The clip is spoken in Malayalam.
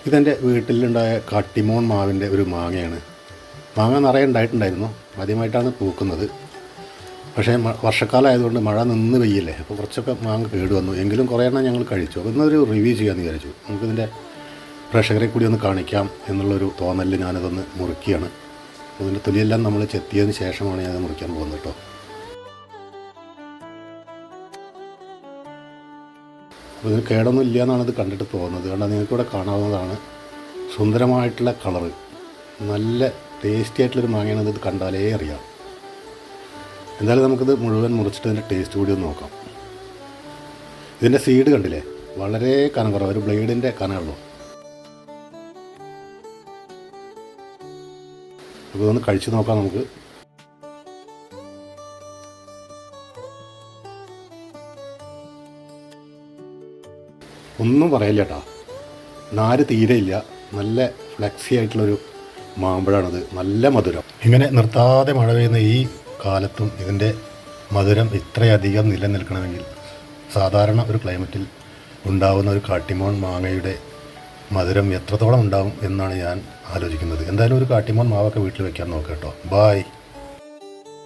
ഇതെൻ്റെ വീട്ടിലുണ്ടായ കാട്ടിമോൺ മാവിൻ്റെ ഒരു മാങ്ങയാണ്. മാങ്ങ നിറയെ ഉണ്ടായിട്ടുണ്ടായിരുന്നു. ആദ്യമായിട്ടാണ് പൂക്കുന്നത്. പക്ഷേ വർഷക്കാലം ആയതുകൊണ്ട് മഴ നിന്ന് പെയ്യില്ലേ, അപ്പോൾ കുറച്ചൊക്കെ മാങ്ങ കേട് വന്നു. എങ്കിലും കുറേ എണ്ണം ഞങ്ങൾ കഴിച്ചു. അപ്പോൾ ഇന്നൊരു റിവ്യൂ ചെയ്യാമെന്ന് വിചാരിച്ചു. നമുക്കിതിൻ്റെ പ്രേക്ഷകരെ കൂടി ഒന്ന് കാണിക്കാം എന്നുള്ളൊരു തോന്നലിൽ ഞാനതൊന്ന് മുറിക്കുകയാണ്. അതിൻ്റെ തൊലിയെല്ലാം നമ്മൾ ചെത്തിയതിന് ശേഷമാണ് ഞാനത് മുറിക്കാൻ പോകുന്നത് കേട്ടോ. അപ്പോൾ ഇതിന് കേടൊന്നും ഇല്ല എന്നാണ് ഇത് കണ്ടിട്ട് തോന്നുന്നത്. കാരണം നിങ്ങൾക്കിവിടെ കാണാവുന്നതാണ്. സുന്ദരമായിട്ടുള്ള കളറ്, നല്ല ടേസ്റ്റി ആയിട്ടുള്ളൊരു മാങ്ങയാണ്. ഇത് കണ്ടാലേ അറിയാം. എന്തായാലും നമുക്കിത് മുഴുവൻ മുറിച്ചിട്ട് ഇതിൻ്റെ ടേസ്റ്റ് കൂടി ഒന്ന് നോക്കാം. ഇതിൻ്റെ സീഡ് കണ്ടില്ലേ, വളരെ കനം കുറവ്, ഒരു ബ്ലേഡിൻ്റെ കനമുള്ളൂ. അപ്പോൾ ഇതൊന്ന് കഴിച്ച് നോക്കാം നമുക്ക്. ഒന്നും പറയില്ല കേട്ടോ, നാര് തീരെയില്ല. നല്ല ഫ്ലെക്സി ആയിട്ടുള്ളൊരു മാമ്പഴമാണത്. നല്ല മധുരം. ഇങ്ങനെ നിർത്താതെ മഴ പെയ്യുന്ന ഈ കാലത്തും ഇതിൻ്റെ മധുരം ഇത്രയധികം നിലനിൽക്കണമെങ്കിൽ സാധാരണ ഒരു ക്ലൈമറ്റിൽ ഉണ്ടാകുന്ന ഒരു കാട്ടിമോൺ മാങ്ങയുടെ മധുരം എത്രത്തോളം ഉണ്ടാകും എന്നാണ് ഞാൻ ആലോചിക്കുന്നത്. എന്തായാലും ഒരു കാട്ടിമോൺ മാവൊക്കെ വീട്ടിൽ വെക്കാൻ നോക്കാം കേട്ടോ. ബായ്.